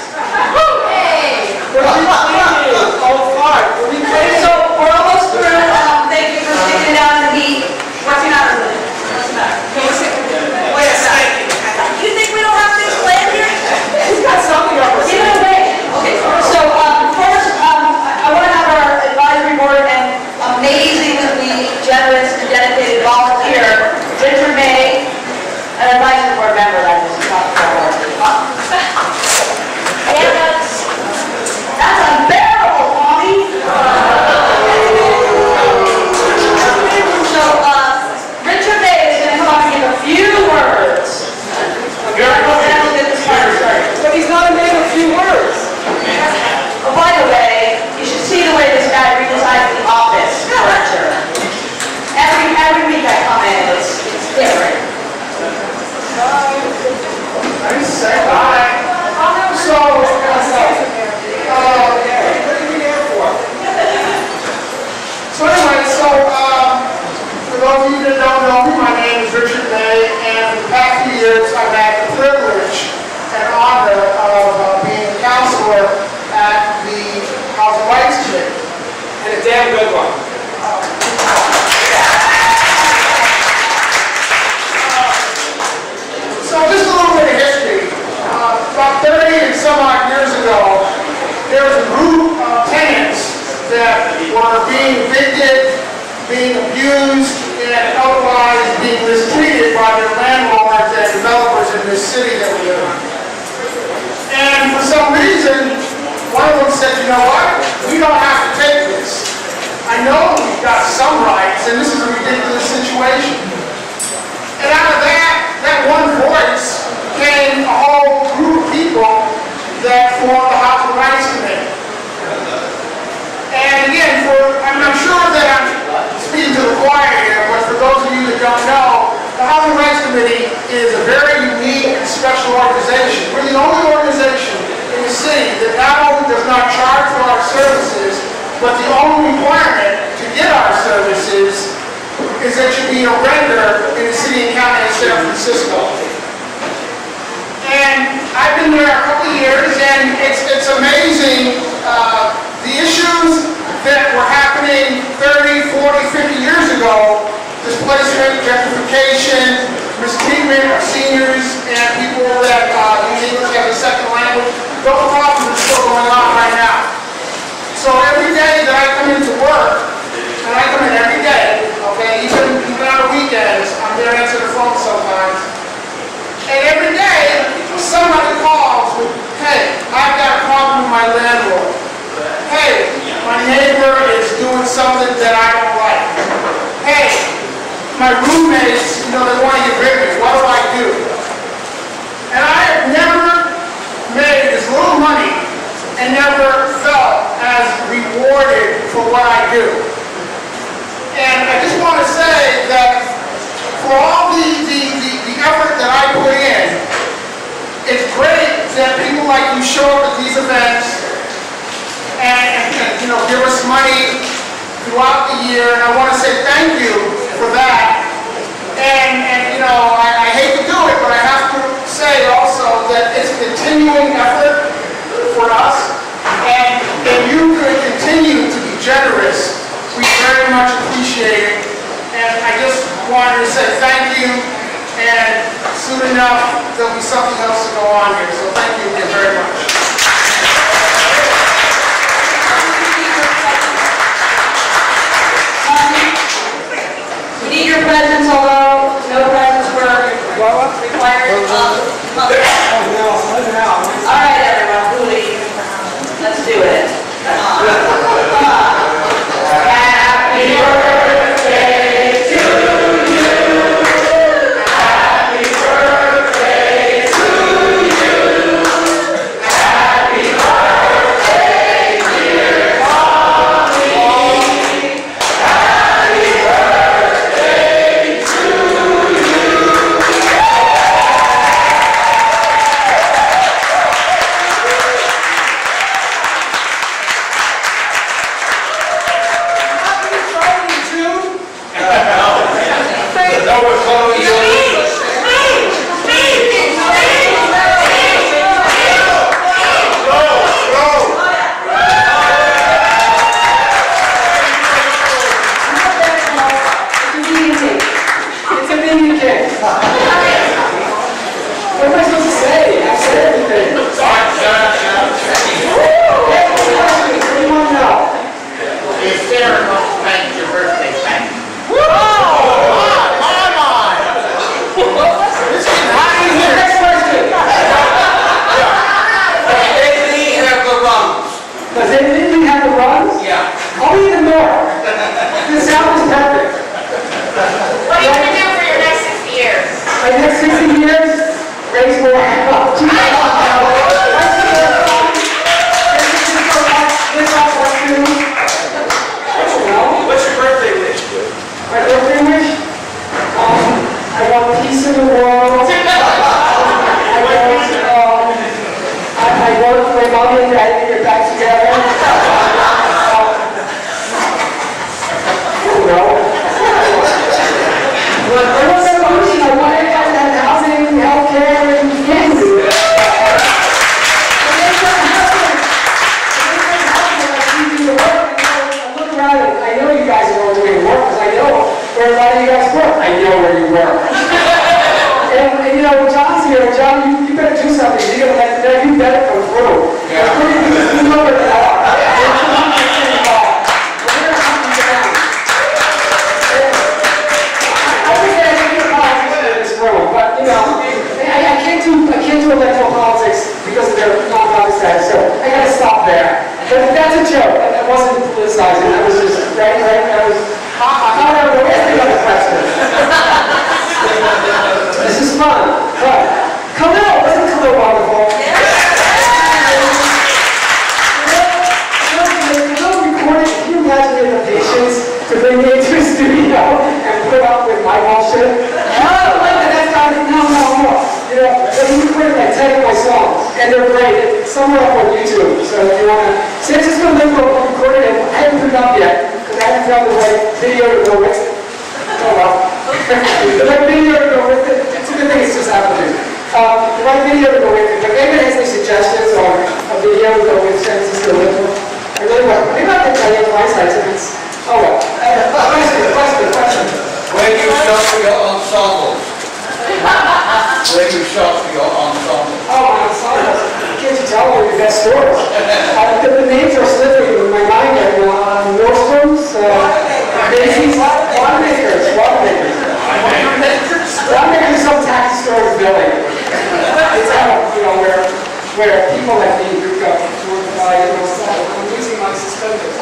So we're almost through. Thank you for sticking it out in the heat. What's the matter? What's the matter? Wait a second. You think we don't have things planned here? He's got something up his Give it away. Okay. So first, I want to have our advisory board and amazingly generous and dedicated volunteer, Richard May, an advisory board member, that is not the board. And that's unbearable, Tommy. So, Richard May is going to come up and give a few words. Then we'll get this party started. But he's not a man of few words. Oh, by the way, you should see the way this guy redesigns the office furniture. Every week I come in, it's different. Say hi. So, what are you here for? So anyway, for those of you that don't know me, my name is Richard May, and for the past few years I've had the privilege and honor of being a counselor at the Housing Rights Committee. And a damn good one. So just a little bit of history. About 30 and some odd years ago, there was a group of tenants that were being evicted, being abused, and otherwise being mistreated by their landlords and developers in this city that we live in. And for some reason, one of them said, you know what, we don't have to take this. I know we've got some rights, and this is a ridiculous situation. And out of that one voice came a whole group of people that formed the Housing Rights Committee. And again, I'm sure that I'm speaking to the choir here, but for those of you that don't know, the Housing Rights Committee is a very unique and special organization. We're the only organization in the city that not only does not charge for our services, but the only requirement to get our services is that you be a renter in the city and county of San Francisco. And I've been there a couple of years, and it's amazing the issues that were happening 30, 40, 50 years ago, displacement, gentrification, mistreatment of seniors and people that use English as a second language, those problems are still going on right now. So every day that I come into work, and I come in every day, okay, even on the weekends, I'm there answering the phone sometimes, and every day, somebody calls with, hey, I've got a problem with my landlord. Hey, my neighbor is doing something that I don't like. Hey, my roommates, they want to get rid of me. What do I do? And I have never made as for what I do. And I just want to say that for all the effort that I put in, it's great that people like you show up at these events and give us money throughout the year, and I want to say thank you for that. And I hate to do it, but I have to say also that it's a continuing effort for us, and if you could continue to be generous, we very much appreciate it. And I just wanted to say thank you, and soon enough there'll be something else to go on here, so thank you again very much. We need your presence, although no presents were required. All right, everyone, please, let's do it. Come on. Happy birthday to you. Happy birthday to you. Happy birthday, dear Tommi. Happy birthday to you. It's a mini cake. What am I supposed to say? I said everything. What do you want to know? Is Sarah going to thank your birthday thank you? Next question. Does anything have the runs? Yeah. I'll eat them more. The sound is perfect. What are you going to do for your next 60 years? My next 60 years, raise more. What's your birthday wish? My birthday wish? I want peace in the world. I want my mommy and daddy to get back together. I want solution. I want everybody to have housing, healthcare, and food. Look around and I know you guys are all doing work because I know where a lot of you guys work. I know where you work. And John's here. John, you better do something. You better come through. You know where they are. I can't do electoral politics because of their non-profit status, so I gotta stop there. But that's a joke. That wasn't politicizing. That was just right. That was. However, where's the other question? This is fun. But Khalil, wasn't Khalil wonderful? Khalil recorded. Can you imagine the patience to bring me into a studio and put up with my bullshit? That's not. No. He recorded like 10 of my songs, and they're great. Some are up on YouTube, so if you want to. San Francisco Limbo recorded it. I haven't put it up yet, because I haven't found the right video to go with it. Oh well. The right video to go with it. It's a good thing it's just happening. The right video to go with it. But if anybody has any suggestions or a video to go with San Francisco Limbo, I really want. Maybe I'll get Diana Petrone Hartman. Oh well. Question. Where do you shop for your ensembles? Where do you shop for your ensembles? Oh, my ensembles. Can't you tell we're the best stores? The names are slipping in my mind right now. Nordstrom's, Macy's, Watermakers. Watermakers is some taxi store in Philly. It's out, where people like me who go to buy, stuff. I'm losing my suspenders.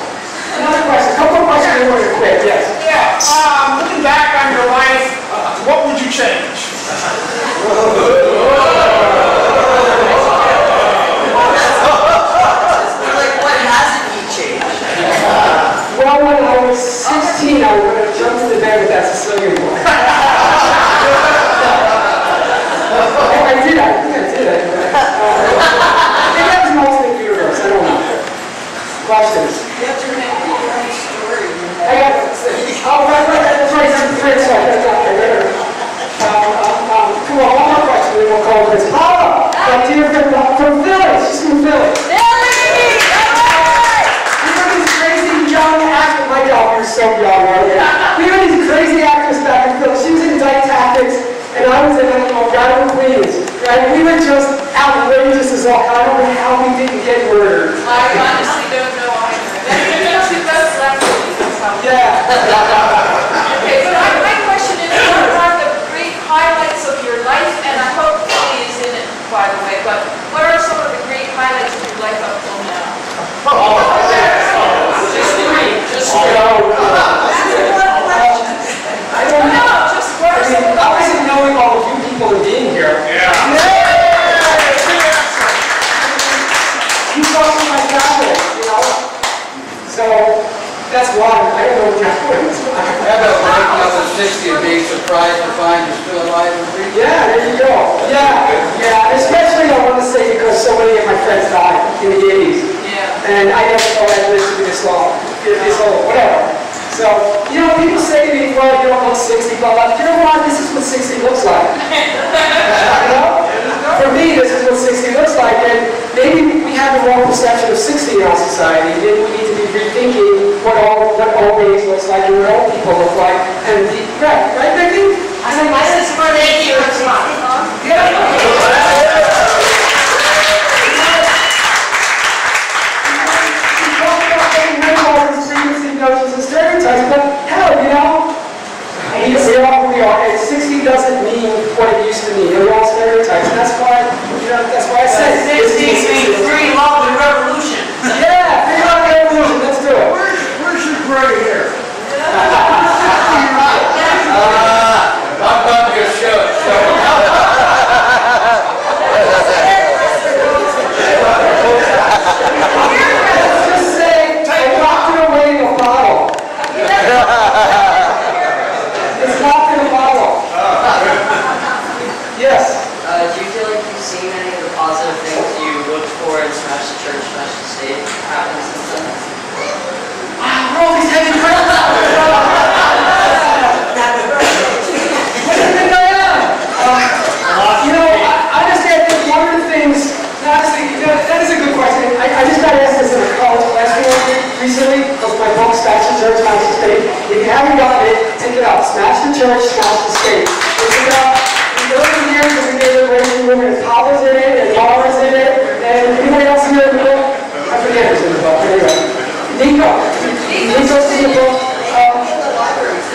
Another question. A couple of questions you want to quit, yes. Yeah, looking back on your life, what would you change? all, I don't know how we didn't get murdered. I honestly don't know either. Because it does last week, that's how. Yeah. Okay, but my question is, what are the great highlights of your life? And I hope Tommi is in it, by the way, but what are some of the great highlights of your life up till now? Just three. Just three. I don't know. No, just what are some of the Obviously knowing all of you people and being here. You talk to my family, you know? So, that's water. I don't know what you're doing. How about waking up at 60 and being surprised to find you're still alive and breathing? Yeah, there you go. Yeah. Especially I want to say because so many of my friends died in the 80s. Yeah. And I never thought I'd live to be this long, this old, whatever. So, you know, people say to me, well, you don't look 60, blah, blah. You know what? This is what 60 looks like. You know? For me, this is what 60 looks like. And maybe we have the wrong perception of 60 in our society. Maybe we need to be rethinking what old age looks like and what old people look like. And right, Becky? I think my sister for 8 years, notions and stereotypes, but hell, you know, we are who we are, and 60 doesn't mean what it used to mean. They're all stereotypes, and that's why I said 60s mean free love and revolution. Yeah, free love and revolution, let's do it. Where's your gray hair? I'm about to show it. Just say, I locked it away in a bottle. It's locked in a bottle. Yes. Do you feel like you've seen any of the positive things you looked for in Smash the Church, Smash the State happen since then? Wow, all these heavy questions. What do you think I am? You know, honestly, I think one of the things, honestly, you know, that is a good question. I just got asked this in a college classroom recently because my book, Smash the Church, Smash the State. If you haven't gotten it, take it out. Smash the Church, Smash the State. It's about the early years of the gay liberation movement. Paula's in it, and Laura's in it, and anybody else here in the book? I forget who's in the book. Anyway, Nico's in the book.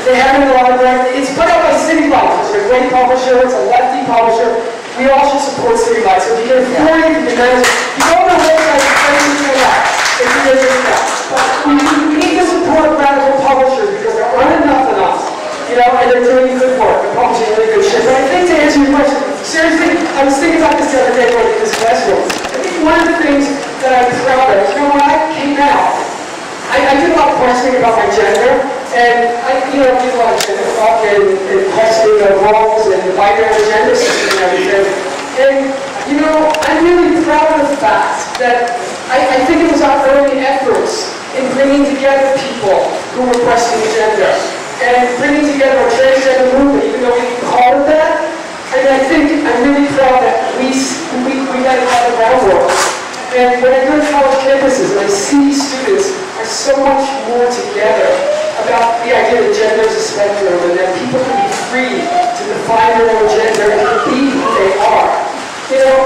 They have it in the library. It's put out by City Lights. It's a great publisher. It's a lefty publisher. We all should support City Lights. So if you can afford it, if you can manage it, you go on the website and find it out. If you can do that. But we need to support radical publishers because there aren't enough of us. You know, and they're doing good work. They're publishing really good shit. But I think to answer your question, seriously, I was thinking about this the other day when I did this classroom. I think one of the things that I'm proud of is, you know, when I came out, I did a lot of questioning about my gender, and I did a lot of gender talk and questioning the roles and the binary gender system and everything. And, you know, I'm really proud of the fact that I think it was our early efforts in bringing together people who were questioning gender and bringing together a transgender movement, even though we didn't call it that. And I think I'm really proud that we got a lot of groundwork. And when I go to college campuses and I see students are so much more together about the idea that gender is a spectrum and that people can be free to define their own gender and to be who they are. You know,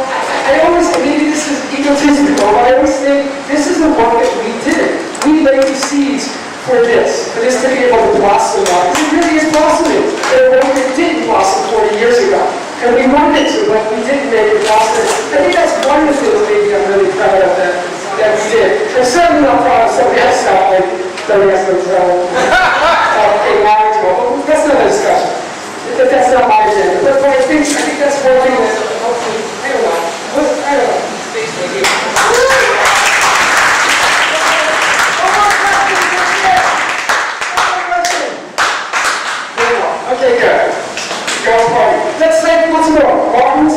I always think, maybe this is egotistical, but I always think this is the work that we did. We laid the seeds for this to be able to blossom out. It really is blossoming. And it didn't blossom 40 years ago. And we wanted to, but we didn't make it blossom. I think that's one of the things maybe I'm really proud of that we did. I'm certainly not proud of somebody else out like letting us themselves a marriage goal. That's not a discussion. That's not my agenda. But I think that's one thing that hopefully, I don't know. Okay, good. Go party. Let's say once more. Martins.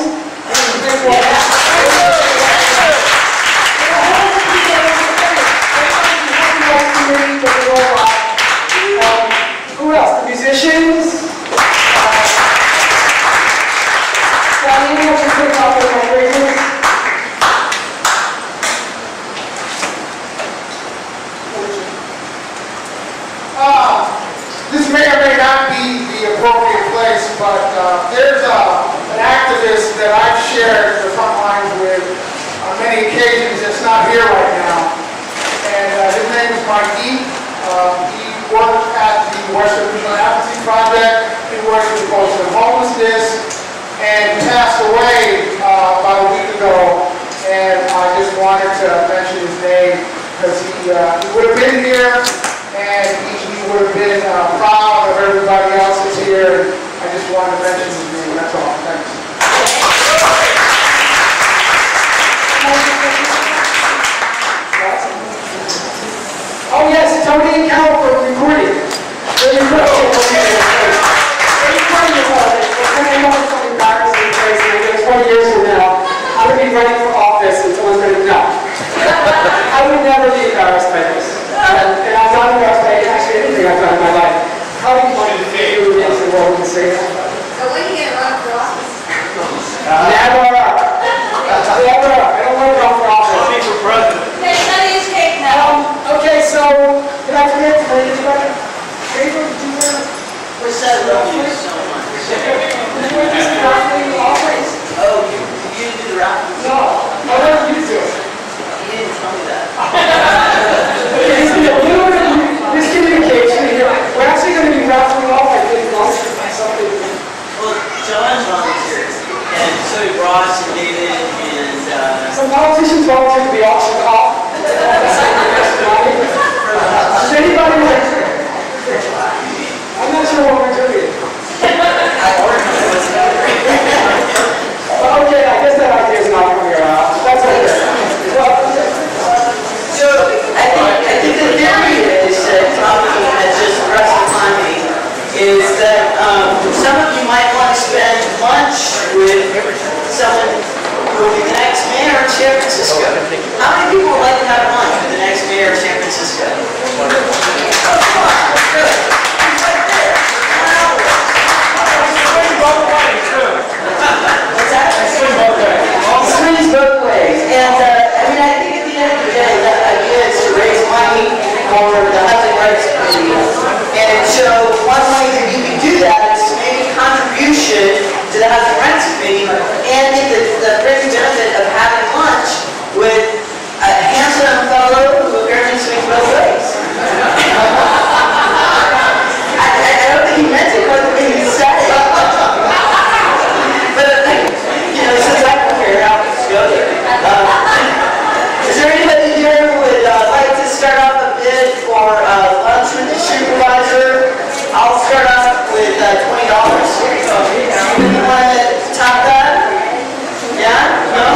would have been here, and he would have been proud of everybody else that's here. I just wanted to mention his name, that's all. Thanks. Oh yes, Tommi and Cal for recording. Really appreciate what you did. It's 20 years old. I know it's something embarrassing and crazy. I know 20 years from now, I'm going to be running for office and someone's going to know. I would never be embarrassed by this. And I'm not embarrassed by actually anything I've done in my life. How do you want to do it into the world and say that? So when you get run for office? Never. Never. I don't want to run for office. Tommi for president. Okay, studies cake now. Okay, so, did I forget to tell you about it? April, did you know? We said love you so much. Oh, you didn't do the rap? No, I want you to do it. You didn't tell me that. Okay, there's been a little bit of miscommunication here. We're actually going to be raffling off, I think, something. Well, John's volunteered, and so did Ross and David and, Some politicians volunteer to be auctioned off. Does anybody like? I'm not sure what we're doing. Well, okay, I guess that idea is not coming around. That's okay. So, I think the theory is that Tommi has just impressed upon me is that some of you might want to spend lunch with someone who will be the next mayor of San Francisco. How many people would like to have lunch with the next mayor of San Francisco? Oh, come on, good. He's right there. What's that? Swings both ways. And I mean, I think at the end of the day, the idea is to raise money for the Housing Rights Committee. And so one way that you can do that is to make a contribution to the Housing Rights Committee and get the fringe benefit of having lunch with a handsome fellow who apparently swings both ways. I don't think he meant it quite the way he said it. But, you know, since I don't care how things go there. Is there anybody here who would like to start off a bid for lunch with the supervisor? I'll start off with $20. Anybody want to top that? Yeah? No?